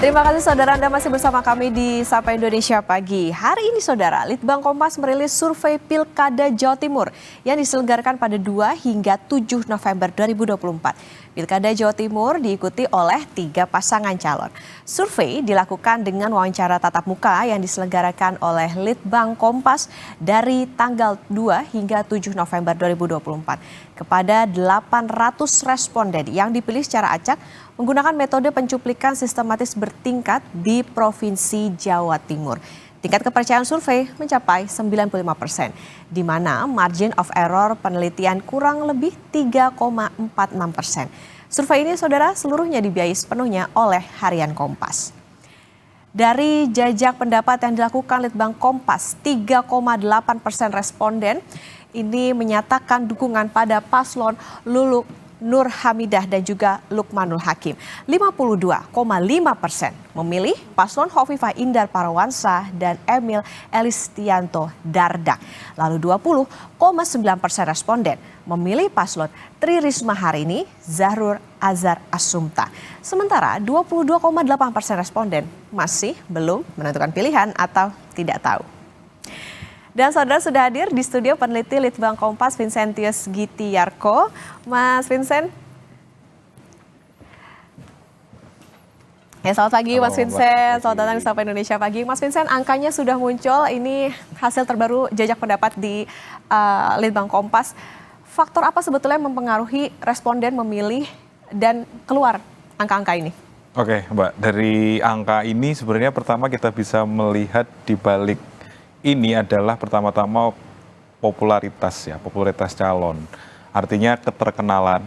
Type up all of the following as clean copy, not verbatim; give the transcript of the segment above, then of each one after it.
Terima kasih saudara, Anda masih bersama kami di Sapa Indonesia Pagi. Hari ini saudara, Litbang Kompas merilis survei Pilkada Jawa Timur yang diselenggarakan pada 2 hingga 7 November 2024. Pilkada Jawa Timur diikuti oleh 3 pasangan calon. Survei dilakukan dengan wawancara tatap muka yang diselenggarakan oleh Litbang Kompas dari tanggal 2 hingga 7 November 2024 kepada 800 responden yang dipilih secara acak menggunakan metode pencuplikan sistematis bertingkat di Provinsi Jawa Timur. Tingkat kepercayaan survei mencapai 95%, di mana margin of error penelitian kurang lebih 3,46%. Survei ini, saudara, seluruhnya dibiayai sepenuhnya oleh Harian Kompas. Dari jajak pendapat yang dilakukan Litbang Kompas, 3,8% responden ini menyatakan dukungan pada paslon Luluk Nur Hamidah dan juga Lukmanul Hakim. 52,5% memilih paslon Hovifah Indar Parawansa dan Emil Elistianto Dardak. Lalu 20,9% responden memilih paslon Tri Risma Harini Zahrul Azhar Asumta. Sementara 22,8% responden masih belum menentukan pilihan atau tidak tahu. Dan saudara, sudah hadir di studio peneliti Litbang Kompas Vincentius Gitiarko. Mas Vincent. Ya, selamat pagi. Halo, Mas Vincent. Selamat datang di Sapa Indonesia Pagi. Mas Vincent, angkanya sudah muncul. Ini hasil terbaru jajak pendapat di Litbang Kompas. Faktor apa sebetulnya yang mempengaruhi responden memilih dan keluar angka-angka ini? Oke, Mbak. Dari angka ini sebenarnya pertama kita bisa melihat di balik ini adalah pertama-tama popularitas calon. Artinya keterkenalan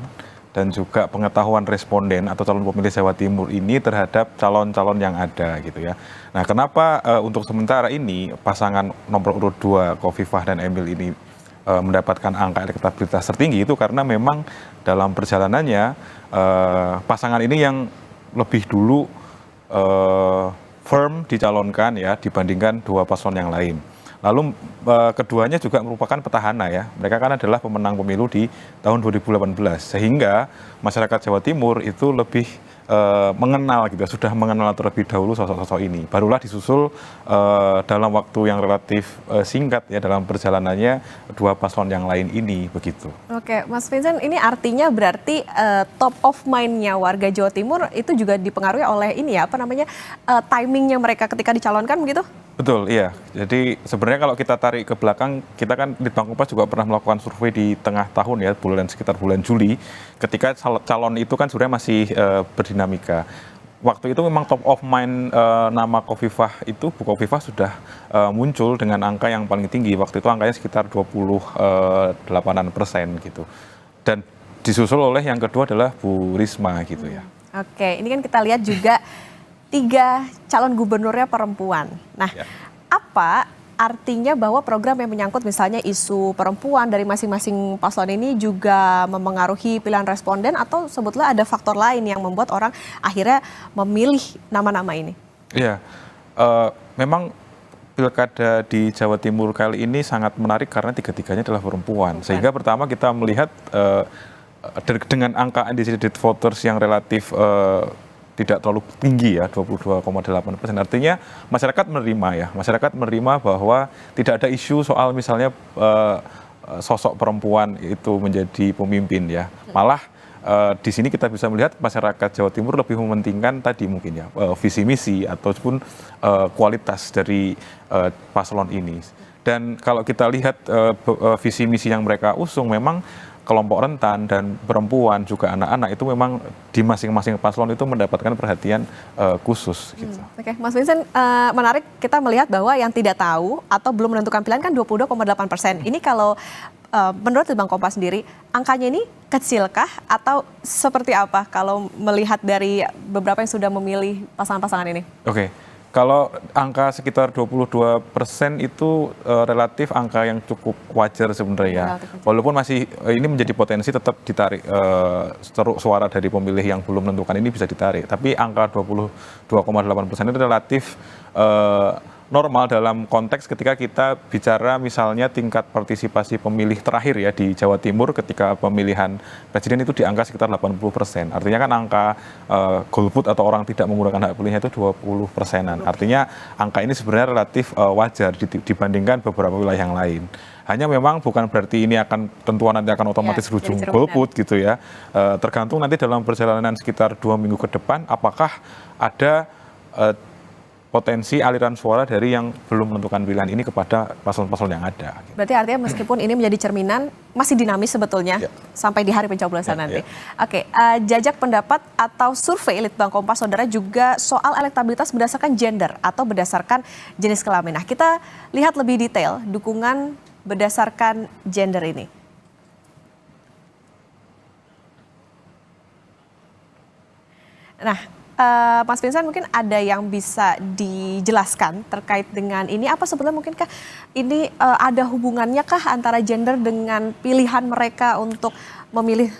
dan juga pengetahuan responden atau calon pemilih Jawa Timur ini terhadap calon-calon yang ada gitu ya. Nah, kenapa untuk sementara ini pasangan nomor urut 2 Khofifah dan Emil ini mendapatkan angka elektabilitas tertinggi itu karena memang dalam perjalanannya pasangan ini yang lebih dulu firm dicalonkan ya dibandingkan 2 paslon yang lain. Lalu keduanya juga merupakan petahana ya. Mereka kan adalah pemenang pemilu di tahun 2018 sehingga masyarakat Jawa Timur itu lebih mengenal gitu, sudah mengenal terlebih dahulu sosok-sosok ini. Barulah disusul dalam waktu yang relatif singkat ya dalam perjalanannya 2 paslon yang lain ini begitu. Oke, Mas Vincent, ini artinya berarti top of mind-nya warga Jawa Timur itu juga dipengaruhi oleh ini ya, timingnya mereka ketika dicalonkan begitu? Betul, iya. Jadi sebenarnya kalau kita tarik ke belakang, kita kan Litbang Kompas juga pernah melakukan survei di tengah tahun ya, sekitar bulan Juli, ketika calon itu kan sebenarnya masih berdinamika. Waktu itu memang top of mind nama Khofifah itu, Bu Khofifah sudah muncul dengan angka yang paling tinggi. Waktu itu angkanya sekitar 28% gitu. Dan disusul oleh yang kedua adalah Bu Risma gitu ya. Oke, ini kan kita lihat juga 3 calon gubernurnya perempuan. Nah, apa artinya bahwa program yang menyangkut misalnya isu perempuan dari masing-masing paslon ini juga memengaruhi pilihan responden atau sebetulnya ada faktor lain yang membuat orang akhirnya memilih nama-nama ini? Iya, memang pilkada di Jawa Timur kali ini sangat menarik karena 3-tiganya adalah perempuan. Sehingga pertama kita melihat dengan angka undecided voters yang relatif tidak terlalu tinggi ya, 22,8%. Artinya masyarakat menerima bahwa tidak ada isu soal misalnya sosok perempuan itu menjadi pemimpin ya. Malah di sini kita bisa melihat masyarakat Jawa Timur lebih mementingkan tadi mungkin ya visi misi ataupun kualitas dari paslon ini. Dan kalau kita lihat visi misi yang mereka usung memang kelompok rentan dan perempuan juga anak-anak itu memang di masing-masing paslon itu mendapatkan perhatian khusus gitu. Oke, Mas Vincent, menarik kita melihat bahwa yang tidak tahu atau belum menentukan pilihan kan 22,8%. Ini kalau menurut Litbang Kompas sendiri, angkanya ini kecilkah atau seperti apa kalau melihat dari beberapa yang sudah memilih pasangan-pasangan ini? Oke. Kalau angka sekitar 22% itu relatif angka yang cukup wajar sebenarnya. Walaupun masih ini menjadi potensi tetap ditarik suara dari pemilih yang belum menentukan ini bisa ditarik. Tapi angka 22,8% itu relatif normal dalam konteks ketika kita bicara misalnya tingkat partisipasi pemilih terakhir ya di Jawa Timur ketika pemilihan presiden itu di angka sekitar 80%. Artinya kan angka golput atau orang tidak menggunakan hak pilihnya itu 20%-an. Artinya angka ini sebenarnya relatif wajar dibandingkan beberapa wilayah yang lain. Hanya memang bukan berarti ini akan tentuan nanti akan otomatis berujung golput gitu ya. Tergantung nanti dalam perjalanan sekitar 2 minggu ke depan apakah ada potensi aliran suara dari yang belum menentukan pilihan ini kepada paslon-paslon yang ada. Berarti artinya meskipun ini menjadi cerminan, masih dinamis sebetulnya sampai di hari pencoblosan nanti. Oke, jajak pendapat atau survei Litbang Kompas Saudara juga soal elektabilitas berdasarkan gender atau berdasarkan jenis kelamin. Nah, kita lihat lebih detail dukungan berdasarkan gender ini. Nah, Mas Vincent mungkin ada yang bisa dijelaskan terkait dengan ini, apa sebetulnya mungkinkah ini ada hubungannya kah antara gender dengan pilihan mereka untuk memilih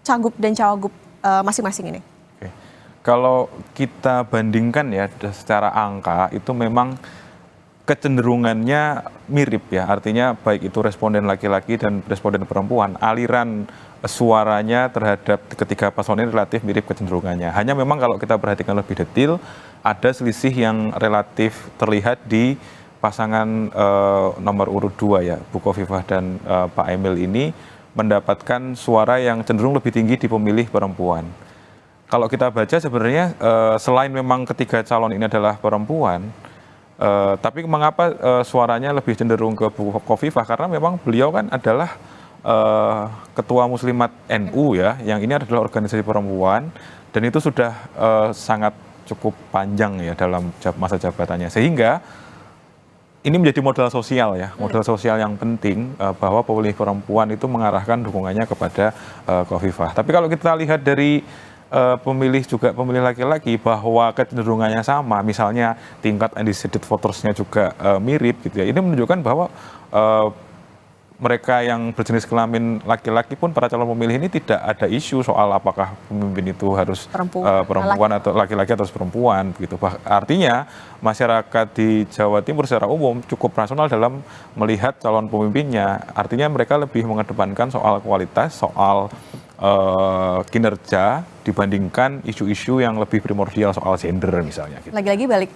cagup dan cawagup masing-masing ini? Oke. Kalau kita bandingkan ya secara angka itu memang kecenderungannya mirip ya, artinya baik itu responden laki-laki dan responden perempuan, aliran suaranya terhadap ketiga paslon ini relatif mirip kecenderungannya. Hanya memang kalau kita perhatikan lebih detail, ada selisih yang relatif terlihat di pasangan nomor urut 2 ya, Bu Khofifah dan Pak Emil ini mendapatkan suara yang cenderung lebih tinggi di pemilih perempuan. Kalau kita baca sebenarnya selain memang ketiga calon ini adalah perempuan, tapi mengapa suaranya lebih cenderung ke Bu Khofifah? Karena memang beliau kan adalah Ketua Muslimat NU ya, yang ini adalah organisasi perempuan dan itu sudah sangat cukup panjang ya dalam masa jabatannya, sehingga ini menjadi modal sosial ya, modal sosial yang penting bahwa pemilih perempuan itu mengarahkan dukungannya kepada Khofifah. Tapi kalau kita lihat dari pemilih laki-laki bahwa kecenderungannya sama, misalnya tingkat undecided votersnya juga mirip gitu ya, ini menunjukkan bahwa mereka yang berjenis kelamin laki-laki pun para calon pemilih ini tidak ada isu soal apakah pemimpin itu harus perempuan atau laki-laki atau perempuan gitu. Artinya masyarakat di Jawa Timur secara umum cukup rasional dalam melihat calon pemimpinnya. Artinya mereka lebih mengedepankan soal kualitas, soal kinerja dibandingkan isu-isu yang lebih primordial soal gender misalnya. Gitu. Lagi-lagi balik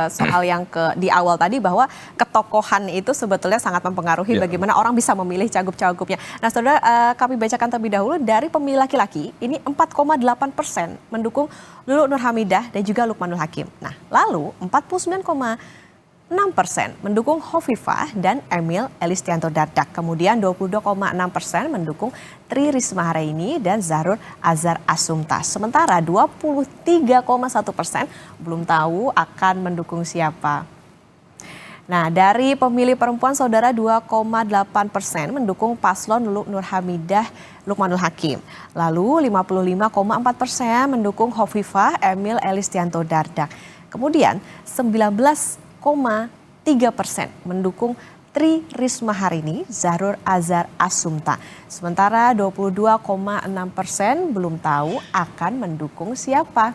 soal yang di awal tadi bahwa ketokohan itu sebetulnya sangat mempengaruhi bagaimana orang bisa memilih cagup-cagupnya. Nah, saudara, kami bacakan terlebih dahulu dari pemilih laki-laki ini 4,8% mendukung Lulu Nur Hamidah dan juga Lukmanul Hakim. Nah, lalu 49,6% mendukung Khofifah dan Emil Elistianto Dardak. Kemudian 22,6% mendukung Tri Risma Haraini dan Zahrul Azhar Asumta. Sementara 23,1% belum tahu akan mendukung siapa. Nah, dari pemilih perempuan saudara 2,8% mendukung paslon Lulu Nur Hamidah Lukmanul Hakim. Lalu 55,4% mendukung Khofifah Emil Elistianto Dardak. Kemudian 19,3% mendukung Tri Risma Haraini, Zahrul Azhar Asumta. Sementara 22,6% belum tahu akan mendukung siapa.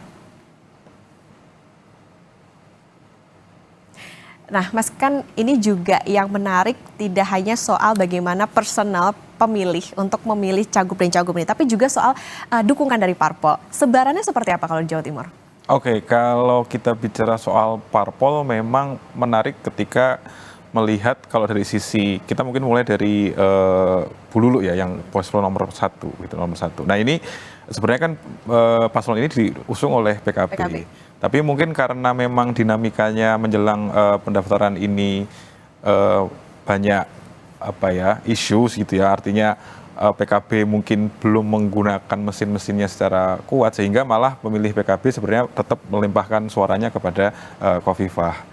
Nah, Mas, kan ini juga yang menarik tidak hanya soal bagaimana personal pemilih untuk memilih cagup dan cagup ini, tapi juga soal dukungan dari parpol. Sebarannya seperti apa kalau di Jawa Timur? Oke, kalau kita bicara soal parpol memang menarik ketika melihat kalau dari sisi, kita mungkin mulai dari Bu Lulu ya, yang paslon nomor 1 gitu, nomor 1. Nah, ini sebenarnya kan paslon ini diusung oleh PKB. Tapi mungkin karena memang dinamikanya menjelang pendaftaran ini banyak isu gitu ya, artinya PKB mungkin belum menggunakan mesin-mesinnya secara kuat sehingga malah pemilih PKB sebenarnya tetap melimpahkan suaranya kepada Khofifah.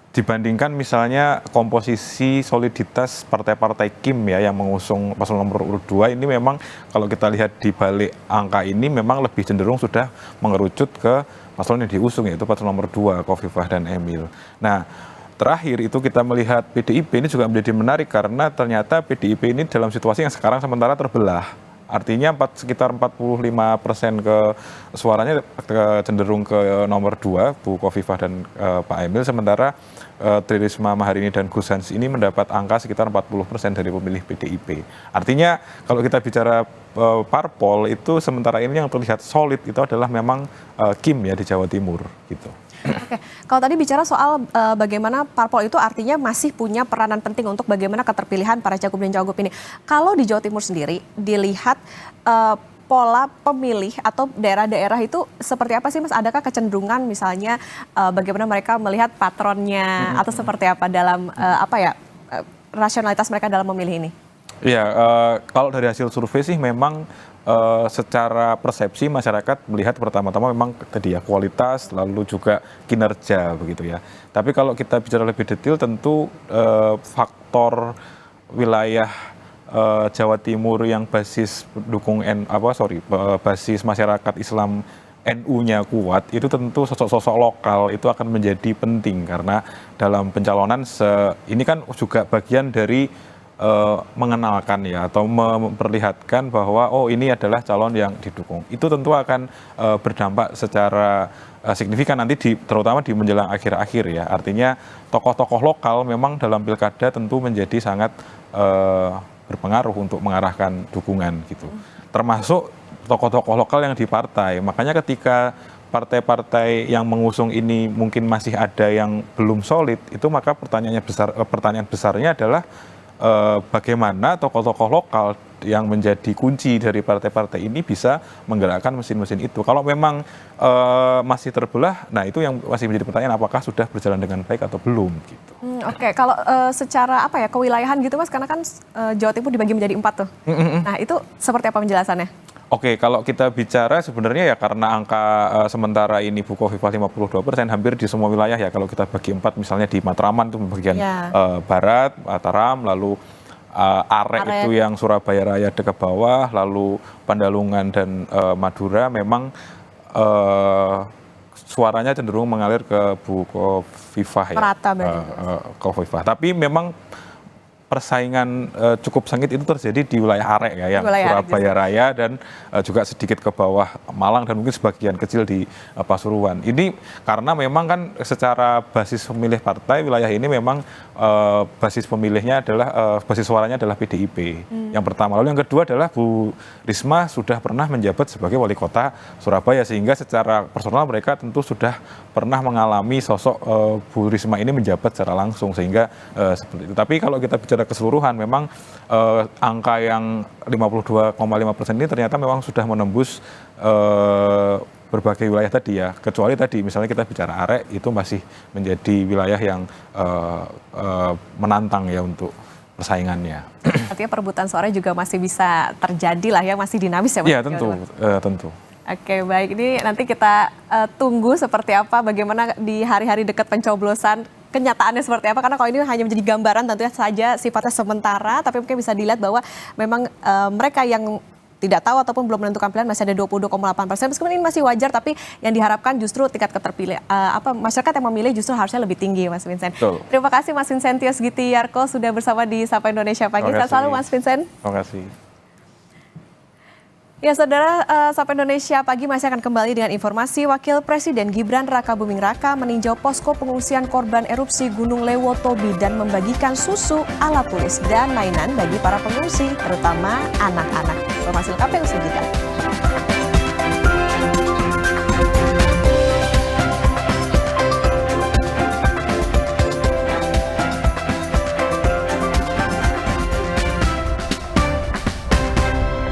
Dibandingkan misalnya komposisi soliditas partai-partai KIM ya yang mengusung paslon nomor urut 2 ini memang kalau kita lihat di balik angka ini memang lebih cenderung sudah mengerucut ke paslon yang diusung yaitu paslon nomor 2 Khofifah dan Emil. Nah, terakhir itu kita melihat PDIP ini juga menjadi menarik karena ternyata PDIP ini dalam situasi yang sekarang sementara terbelah Artinya sekitar 45% suaranya cenderung ke nomor 2, Bu Khofifah dan Pak Emil, sementara Tri Risma Maharini dan Gus Hans ini mendapat angka sekitar 40% dari pemilih PDIP. Artinya kalau kita bicara parpol itu sementara ini yang terlihat solid itu adalah memang Kim ya di Jawa Timur gitu. Oke, kalau tadi bicara soal bagaimana parpol itu artinya masih punya peranan penting untuk bagaimana keterpilihan para cagup dan cagup ini. Kalau di Jawa Timur sendiri dilihat pola pemilih atau daerah-daerah itu seperti apa sih Mas? Adakah kecenderungan misalnya bagaimana mereka melihat patronnya atau seperti apa dalam rasionalitas mereka dalam memilih ini? Ya, kalau dari hasil survei sih memang secara persepsi masyarakat melihat pertama-tama memang tadi ya kualitas lalu juga kinerja begitu ya. Tapi kalau kita bicara lebih detail tentu faktor wilayah Jawa Timur yang basis basis masyarakat Islam NU-nya kuat itu tentu sosok-sosok lokal itu akan menjadi penting karena dalam pencalonan ini kan juga bagian dari mengenalkan ya atau memperlihatkan bahwa ini adalah calon yang didukung. Itu tentu akan berdampak secara signifikan nanti terutama di menjelang akhir-akhir ya. Artinya tokoh-tokoh lokal memang dalam pilkada tentu menjadi sangat berpengaruh untuk mengarahkan dukungan gitu. Termasuk tokoh-tokoh lokal yang di partai. Makanya ketika partai-partai yang mengusung ini mungkin masih ada yang belum solid, itu maka pertanyaan besarnya adalah bagaimana tokoh-tokoh lokal yang menjadi kunci dari partai-partai ini bisa menggerakkan mesin-mesin itu. Kalau memang masih terbelah, nah itu yang masih menjadi pertanyaan apakah sudah berjalan dengan baik atau belum gitu. Oke, kalau secara kewilayahan gitu Mas, karena kan Jawa Timur dibagi menjadi 4 tuh. Nah itu seperti apa penjelasannya? Oke, kalau kita bicara sebenarnya ya karena angka sementara ini Bu Khofifah 52% hampir di semua wilayah ya. Kalau kita bagi 4 misalnya di Matraman itu bagian barat, Mataram, lalu Arek itu yang Surabaya Raya ke bawah, lalu Pandalungan dan Madura memang suaranya cenderung mengalir ke Bu Khofifah ya. Merata Khofifah. Tapi memang persaingan cukup sengit itu terjadi di wilayah Arek ya, yang Surabaya Raya dan juga sedikit ke bawah Malang dan mungkin sebagian kecil di Pasuruan. Ini karena memang kan secara basis pemilih partai wilayah ini memang basis pemilihnya adalah basis suaranya adalah PDIP. Yang pertama, lalu yang kedua adalah Bu Risma sudah pernah menjabat sebagai wali kota Surabaya sehingga secara personal mereka tentu sudah pernah mengalami sosok Bu Risma ini menjabat secara langsung sehingga seperti itu. Tapi kalau kita bicara keseluruhan memang angka yang 52,5% ini ternyata memang sudah menembus berbagai wilayah tadi ya, kecuali tadi misalnya kita bicara Arek itu masih menjadi wilayah yang menantang ya untuk persaingannya. Artinya perebutan suara juga masih bisa terjadi lah ya, masih dinamis ya Mas? Iya tentu. Oke, baik, ini nanti kita tunggu seperti apa, bagaimana di hari-hari dekat pencoblosan kenyataannya seperti apa, karena kalau ini hanya menjadi gambaran tentunya saja sifatnya sementara, tapi mungkin bisa dilihat bahwa memang mereka yang tidak tahu ataupun belum menentukan pilihan masih ada 22,8%, meskipun ini masih wajar, tapi yang diharapkan justru tingkat keterpilih masyarakat yang memilih justru harusnya lebih tinggi Mas Vincent. Betul. Terima kasih Mas Vincentius Gitiarko sudah bersama di Sapa Indonesia Pagi. Sehat selalu Mas Vincent. Terima kasih. Ya saudara, Sapa Indonesia Pagi masih akan kembali dengan informasi. Wakil Presiden Gibran Rakabuming Raka meninjau posko pengungsian korban erupsi Gunung Lewotobi dan membagikan susu, alat tulis, dan mainan bagi para pengungsi, terutama anak-anak. Informasi lengkapnya usai jeda.